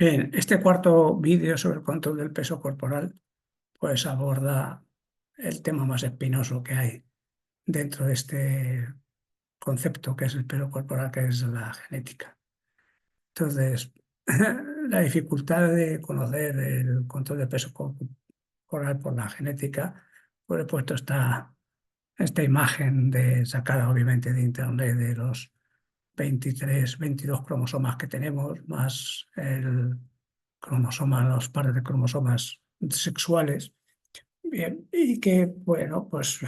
Bien, este cuarto vídeo sobre el control del peso corporal pues aborda el tema más espinoso que hay dentro de este concepto que es el peso corporal, que es la genética. Entonces, la dificultad de conocer el control del peso corporal por la genética, pues he puesto esta imagen sacada obviamente de internet de los 23, 22 cromosomas que tenemos, más los pares de cromosomas sexuales. Bien, y que, bueno, pues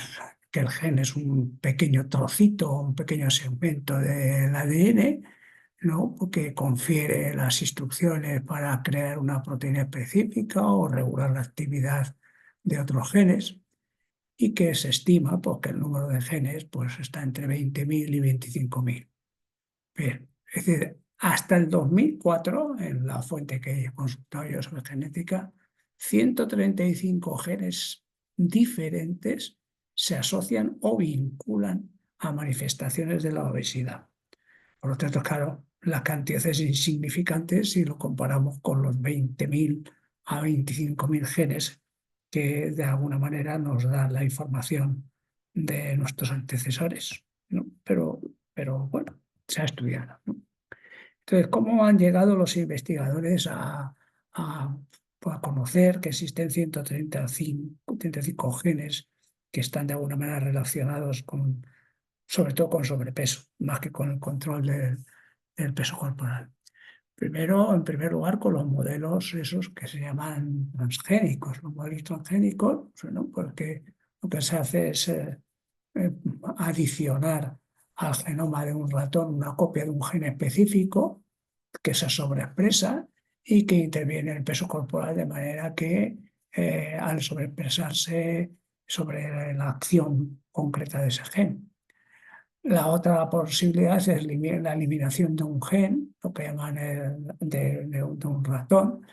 que el gen es un pequeño trocito, un pequeño segmento del ADN, ¿no? Que confiere las instrucciones para crear una proteína específica o regular la actividad de otros genes, y que se estima pues, que el número de genes pues, está entre 20.000 y 25.000. Bien, es decir, hasta el 2004, en la fuente que he consultado yo sobre genética, 135 genes diferentes se asocian o vinculan a manifestaciones de la obesidad. Por lo tanto, claro, la cantidad es insignificante si lo comparamos con los 20.000 a 25.000 genes que de alguna manera nos dan la información de nuestros antecesores, ¿no? Pero bueno, se ha estudiado, ¿no? Entonces, ¿cómo han llegado los investigadores a, a conocer que existen 135 genes que están de alguna manera relacionados con, sobre todo con sobrepeso, más que con el control del peso corporal? Primero, en primer lugar, con los modelos esos que se llaman transgénicos, los modelos transgénicos, ¿no? Porque lo que se hace es eh, adicionar al genoma de un ratón una copia de un gen específico que se sobreexpresa y que interviene en el peso corporal, de manera que al sobreexpresarse sobre la acción concreta de ese gen. La otra posibilidad es la eliminación de un gen, lo que llaman de un ratón,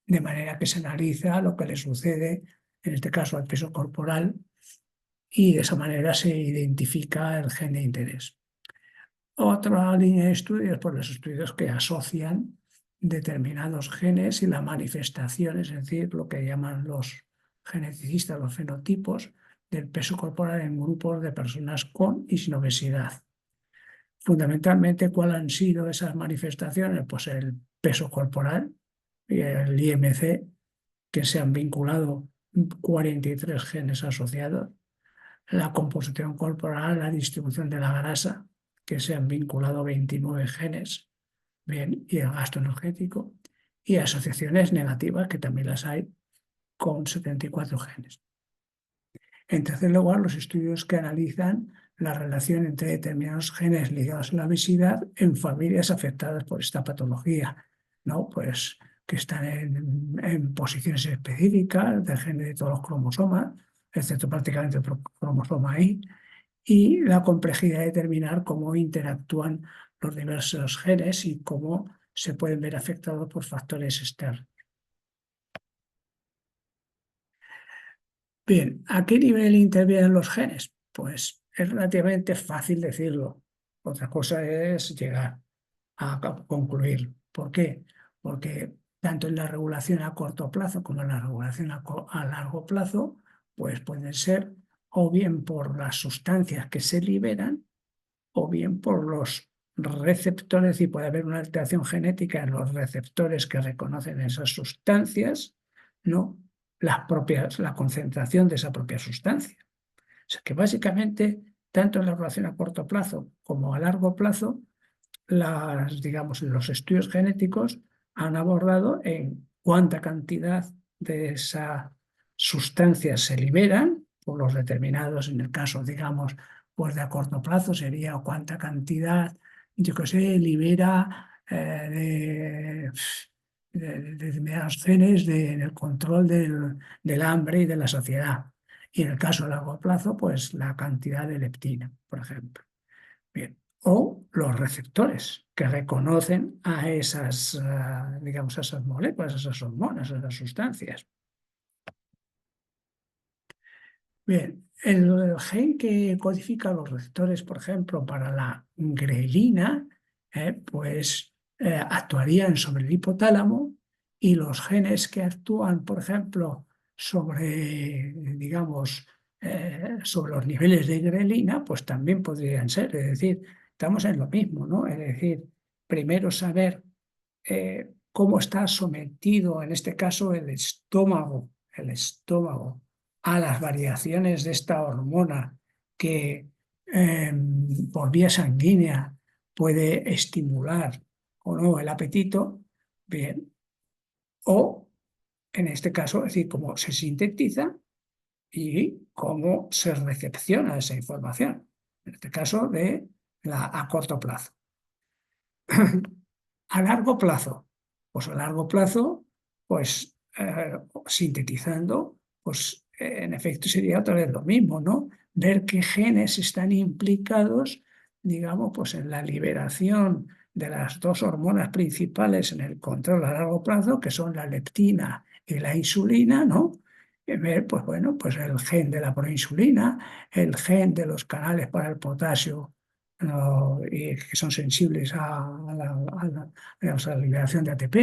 de manera que se analiza lo que le sucede, en este caso al peso corporal, y de esa manera se identifica el gen de interés. Otra línea de estudios, pues los estudios que asocian determinados genes y la manifestación, es decir, lo que llaman los geneticistas, los fenotipos del peso corporal en grupos de personas con y sin obesidad. Fundamentalmente, ¿cuáles han sido esas manifestaciones? Pues el peso corporal y el IMC, que se han vinculado 43 genes asociados, la composición corporal, la distribución de la grasa, que se han vinculado 29 genes, bien, y el gasto energético, y asociaciones negativas, que también las hay, con 74 genes. En tercer lugar, los estudios que analizan la relación entre determinados genes ligados a la obesidad en familias afectadas por esta patología, ¿no? Pues que están en posiciones específicas del gen de todos los cromosomas, excepto prácticamente el cromosoma Y, y la complejidad de determinar cómo interactúan los diversos genes y cómo se pueden ver afectados por factores externos. Bien, ¿a qué nivel intervienen los genes? Pues es relativamente fácil decirlo. Otra cosa es llegar a concluir. ¿Por qué? Porque tanto en la regulación a corto plazo como en la regulación a largo plazo, pues pueden ser o bien por las sustancias que se liberan o bien por los receptores, y puede haber una alteración genética en los receptores que reconocen esas sustancias, ¿no? La concentración de esa propia sustancia. O sea que básicamente, tanto en la relación a corto plazo como a largo plazo, digamos, los estudios genéticos han abordado en cuánta cantidad de esa sustancia se liberan por los determinados, en el caso, digamos, pues de a corto plazo sería cuánta cantidad, yo qué sé, libera de determinados genes en el control del hambre y de la saciedad. Y en el caso a largo plazo, pues la cantidad de leptina, por ejemplo. Bien. O los receptores que reconocen a esas, digamos, a esas moléculas, a esas hormonas, a esas sustancias. Bien, el gen que codifica los receptores, por ejemplo, para la grelina, pues actuarían sobre el hipotálamo y los genes que actúan, por ejemplo, sobre, digamos, sobre los niveles de grelina, pues también podrían ser. Es decir, estamos en lo mismo, ¿no? Es decir, primero saber cómo está sometido, en este caso, el estómago, a las variaciones de esta hormona que por vía sanguínea puede estimular o no el apetito, bien, o en este caso, es decir, cómo se sintetiza y cómo se recepciona esa información, en este caso a corto plazo. A largo plazo, pues a largo plazo, pues sintetizando, pues en efecto sería otra vez lo mismo, ¿no? Ver qué genes están implicados, digamos, pues en la liberación de las dos hormonas principales en el control a largo plazo, que son la leptina y la insulina, ¿no? Y ver, pues bueno, pues el gen de la proinsulina, el gen de los canales para el potasio, y que son sensibles digamos, a la liberación de ATP,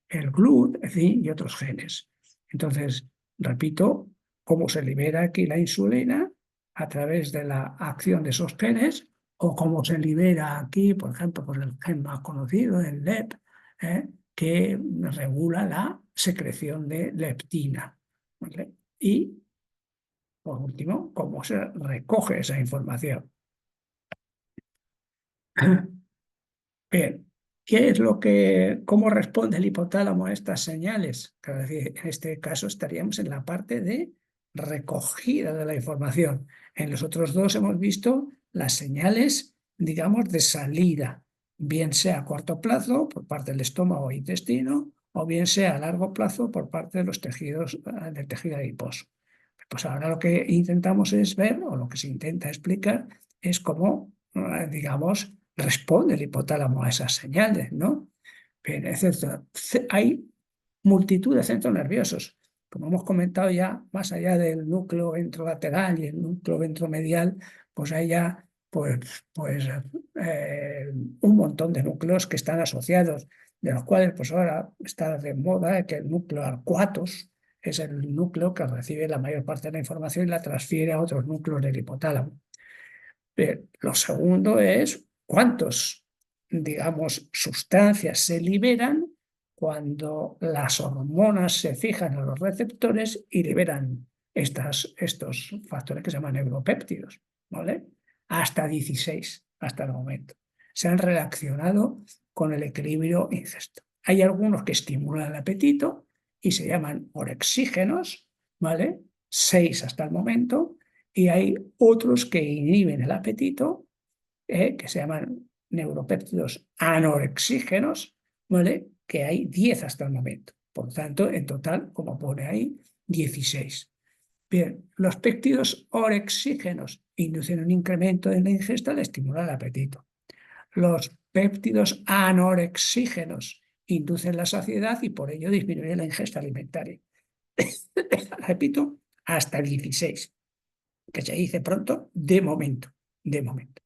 el GLUT, en fin, y otros genes. Entonces, repito, cómo se libera aquí la insulina a través de la acción de esos genes, o cómo se libera aquí, por ejemplo, por el gen más conocido, el LEP, que regula la secreción de leptina. ¿Vale? Y, por último, cómo se recoge esa información. Bien, cómo responde el hipotálamo a estas señales? Es decir, en este caso estaríamos en la parte de recogida de la información. En los otros dos hemos visto las señales, digamos, de salida, bien sea a corto plazo por parte del estómago e intestino, o bien sea a largo plazo por parte de los tejidos, del tejido adiposo. Pues ahora lo que intentamos es ver, o lo que se intenta explicar, es cómo, digamos, responde el hipotálamo a esas señales, ¿no? Bien, es cierto, hay multitud de centros nerviosos. Como hemos comentado ya, más allá del núcleo ventrolateral y el núcleo ventromedial, pues hay ya un montón de núcleos que están asociados, de los cuales pues ahora está de moda que el núcleo arcuatus es el núcleo que recibe la mayor parte de la información y la transfiere a otros núcleos del hipotálamo. Lo segundo es cuántos, digamos, sustancias se liberan cuando las hormonas se fijan en los receptores y liberan estos factores que se llaman neuropéptidos, ¿vale? Hasta 16, hasta el momento. Se han relacionado con el equilibrio incesto. Hay algunos que estimulan el apetito y se llaman orexígenos, ¿vale? 6 hasta el momento, y hay otros que inhiben el apetito, que se llaman neuropéptidos anorexígenos, ¿vale? Que hay 10 hasta el momento. Por tanto, en total, como pone ahí, 16. Bien, los péptidos orexígenos inducen un incremento en la ingesta al estimular el apetito. Los péptidos anorexígenos inducen la saciedad y por ello disminuyen la ingesta alimentaria. Repito, hasta 16, que se dice pronto, de momento, de momento.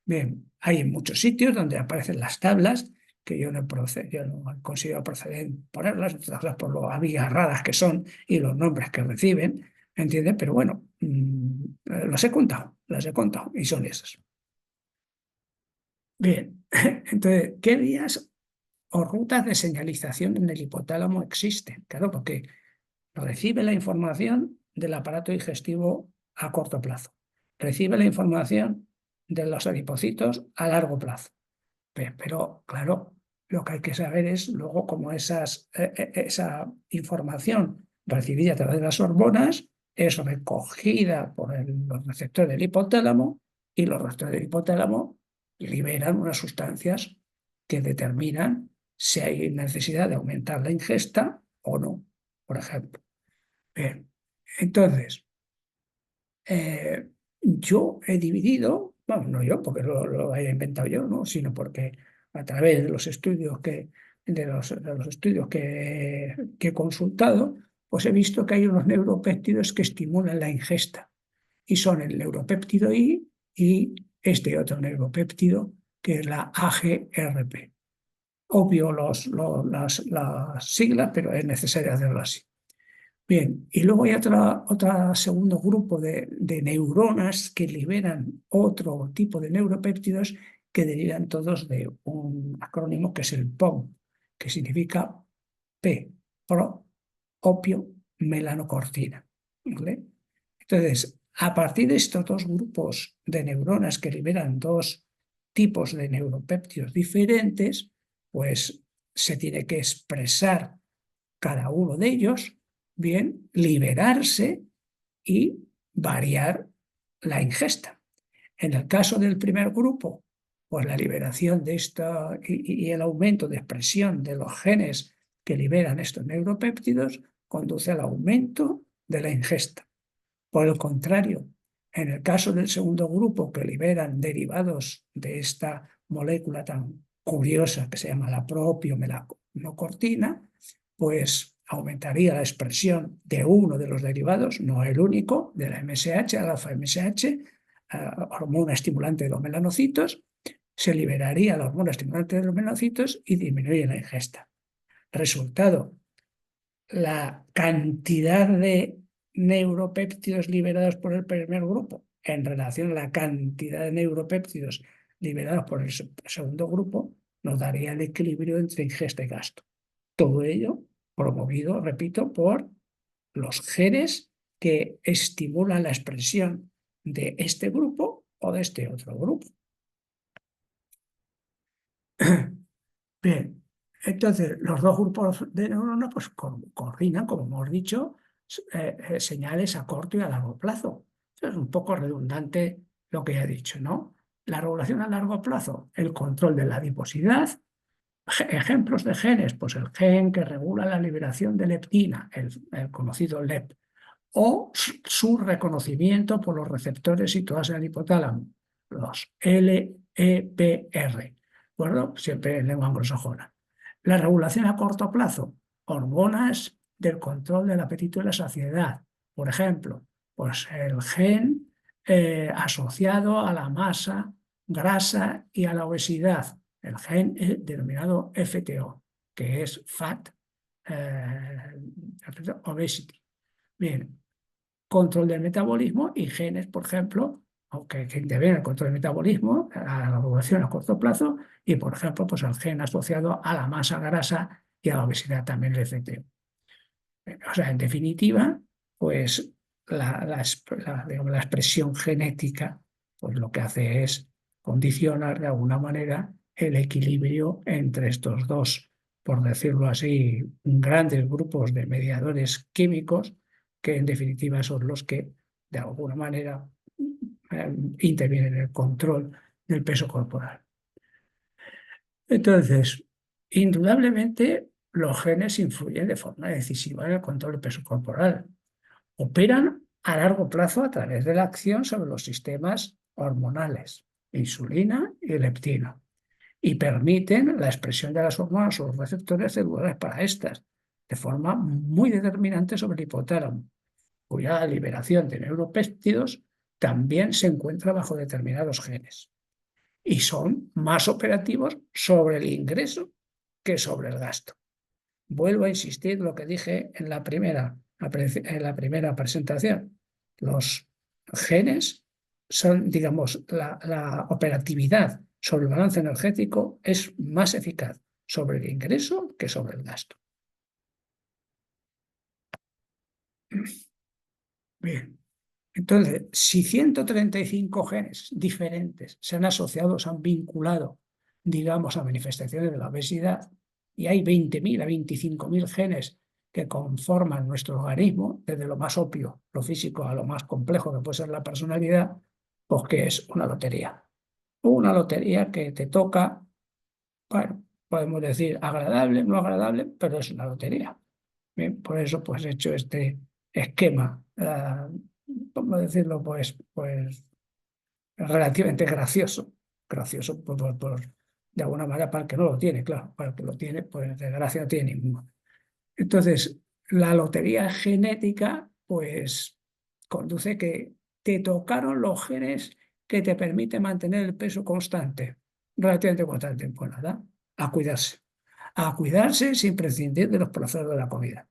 Bien, hay en muchos sitios donde aparecen las tablas, que yo no he considerado procedente ponerlas, por lo abigarradas que son y los nombres que reciben, ¿entiendes? Pero bueno, las he contado y son esas. Bien, entonces, ¿qué vías o rutas de señalización en el hipotálamo existen? Claro, porque recibe la información del aparato digestivo a corto plazo, recibe la información de los adipocitos a largo plazo. Pero claro, lo que hay que saber es luego cómo esa información recibida a través de las hormonas es recogida por los receptores del hipotálamo, y los receptores del hipotálamo liberan unas sustancias que determinan si hay necesidad de aumentar la ingesta o no, por ejemplo. Bien, entonces, yo he dividido, bueno, no yo porque lo haya inventado yo, ¿no? Sino porque a través de los estudios de los estudios que he consultado, pues he visto que hay unos neuropéptidos que estimulan la ingesta, y son el neuropéptido I y este otro neuropéptido que es la AGRP. obvio las siglas, pero es necesario hacerlo así. Bien, y luego hay otro segundo grupo de neuronas que liberan otro tipo de neuropéptidos que derivan todos de un acrónimo que es el POM, que significa P, pro, opio, melanocortina. ¿Vale? Entonces, a partir de estos dos grupos de neuronas que liberan dos tipos de neuropéptidos diferentes, pues se tiene que expresar cada uno de ellos, bien, liberarse y variar la ingesta. En el caso del primer grupo, pues la liberación de esta y el aumento de expresión de los genes que liberan estos neuropéptidos conduce al aumento de la ingesta. Por el contrario, en el caso del segundo grupo que liberan derivados de esta molécula tan curiosa que se llama la propio-melanocortina, pues aumentaría la expresión de uno de los derivados, no el único, de la MSH, la alfa-MSH, hormona estimulante de los melanocitos, se liberaría la hormona estimulante de los melanocitos y disminuye la ingesta. Resultado, la cantidad de neuropéptidos liberados por el primer grupo en relación a la cantidad de neuropéptidos liberados por el segundo grupo nos daría el equilibrio entre ingesta y gasto. Todo ello promovido, repito, por los genes que estimulan la expresión de este grupo o de este otro grupo. Bien, entonces los dos grupos de neuronas pues coordinan, como hemos dicho, señales a corto y a largo plazo. Es un poco redundante lo que ya he dicho, ¿no? La regulación a largo plazo, el control de la adiposidad. Ejemplos de genes, pues el gen que regula la liberación de leptina, el conocido LEP, o su reconocimiento por los receptores situados en el hipotálamo, los LEPR, ¿de siempre en lengua anglosajona. La regulación a corto plazo, hormonas del control del apetito y la saciedad. Por ejemplo, pues el gen asociado a la masa grasa y a la obesidad, el gen denominado FTO, que es Fat Obesity. Bien, control del metabolismo y genes, por ejemplo, que intervienen en el control del metabolismo, a la regulación a corto plazo, y por ejemplo, pues el gen asociado a la masa grasa y a la obesidad, también el FTO. O sea, en definitiva, pues digamos, la expresión genética, pues lo que hace es condicionar de alguna manera el equilibrio entre estos dos, por decirlo así, grandes grupos de mediadores químicos que en definitiva son los que de alguna manera intervienen en el control del peso corporal. Entonces, indudablemente los genes influyen de forma decisiva en el control del peso corporal. Operan a largo plazo a través de la acción sobre los sistemas hormonales, insulina y leptina, y permiten la expresión de las hormonas o los receptores celulares para estas, de forma muy determinante sobre el hipotálamo, cuya liberación de neuropéptidos también se encuentra bajo determinados genes, y son más operativos sobre el ingreso que sobre el gasto. Vuelvo a insistir lo que dije en la primera presentación. Los genes son, digamos, la operatividad sobre el balance energético es más eficaz sobre el ingreso que sobre el gasto. Bien, entonces, si 135 genes diferentes se han asociado, se han vinculado, digamos, a manifestaciones de la obesidad, y hay 20.000 a 25.000 genes que conforman nuestro organismo, desde lo más obvio, lo físico, a lo más complejo que puede ser la personalidad, pues que es una lotería. Una lotería que te toca, bueno, podemos decir agradable, no agradable, pero es una lotería. Bien, por eso pues he hecho este esquema, ¿cómo decirlo? Pues relativamente gracioso. Gracioso de alguna manera para el que no lo tiene, claro. Para el que lo tiene, pues de gracia no tiene ninguna. Entonces, la lotería genética, pues conduce que te tocaron los genes que te permiten mantener el peso constante, relativamente constante, pues nada, a cuidarse. a cuidarse sin prescindir de los placeres de la comida.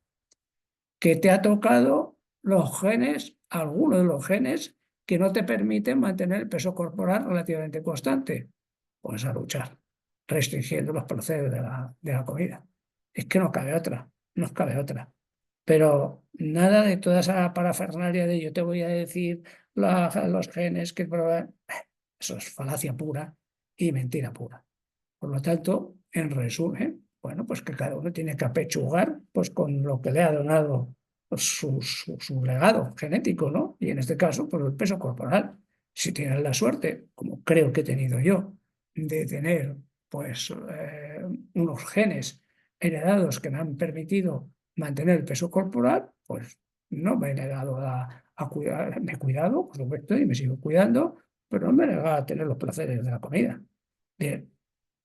Que te ha tocado los genes, algunos de los genes que no te permiten mantener el peso corporal relativamente constante. Pues a luchar, restringiendo los placeres de la comida. Es que no cabe otra, no cabe otra. Pero nada de toda esa parafernalia de yo te voy a decir los genes que... Eso es falacia pura y mentira pura. Por lo tanto, en resumen, bueno, pues que cada uno tiene que apechugar pues, con lo que le ha donado pues, su legado genético, ¿no? Y en este caso, pues el peso corporal. Si tienes la suerte, como creo que he tenido yo, de tener pues unos genes heredados que me han permitido mantener el peso corporal, pues no me he negado a cuidar, me he cuidado, por supuesto, y me sigo cuidando, pero no me he negado a tener los placeres de la comida. Bien,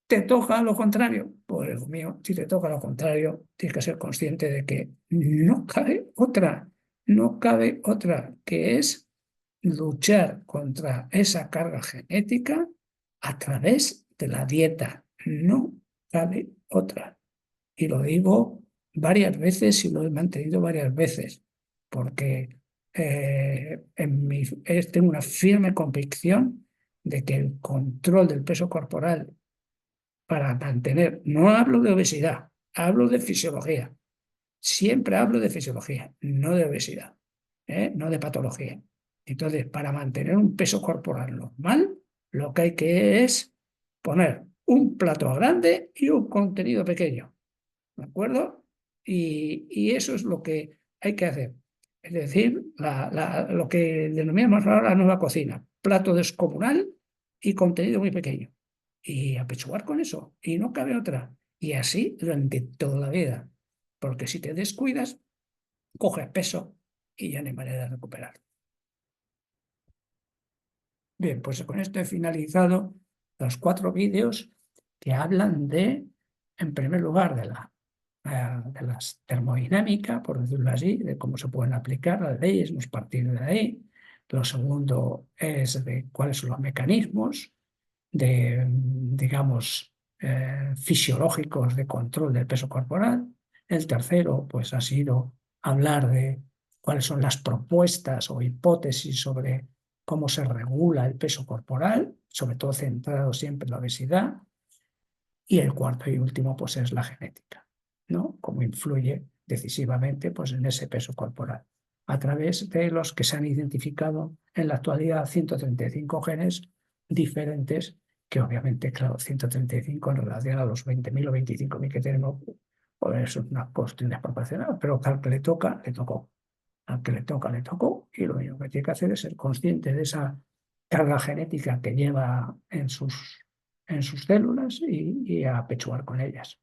¿te toca lo contrario? Pues hijo mío, si te toca lo contrario, tienes que ser consciente de que no cabe otra, no cabe otra, que es luchar contra esa carga genética a través de la dieta. No cabe otra. Y lo digo varias veces y lo he mantenido varias veces, porque tengo una firme convicción de que el control del peso corporal para mantener, no hablo de obesidad, hablo de fisiología. Siempre hablo de fisiología, no de obesidad, no de patología. Entonces, para mantener un peso corporal normal, lo que hay que es poner un plato grande y un contenido pequeño, ¿de acuerdo? Y eso es lo que hay que hacer. Es decir, lo que denominamos ahora la nueva cocina, plato descomunal y contenido muy pequeño. Y apechugar con eso, y no cabe otra. Y así durante toda la vida. Porque si te descuidas, coges peso y ya no hay manera de recuperar. Bien, pues con esto he finalizado los 4 vídeos que hablan de, en primer lugar, de la termodinámica, por decirlo así, de cómo se pueden aplicar las leyes, hemos partido de ahí. Lo segundo es de cuáles son los mecanismos de, digamos, fisiológicos de control del peso corporal. El tercero, pues, ha sido hablar de cuáles son las propuestas o hipótesis sobre cómo se regula el peso corporal, sobre todo centrado siempre en la obesidad. Y el cuarto y último, pues, es la genética, ¿no? Cómo influye decisivamente, pues, en ese peso corporal, a través de los que se han identificado en la actualidad 135 genes diferentes, que obviamente, claro, 135 en relación a los 20.000 o 25.000 que tenemos, pues es una cuestión desproporcionada, pero al que le toca, le tocó. Al que le toca, le tocó, y lo único que tiene que hacer es ser consciente de esa carga genética que lleva en sus células y apechugar con ellas.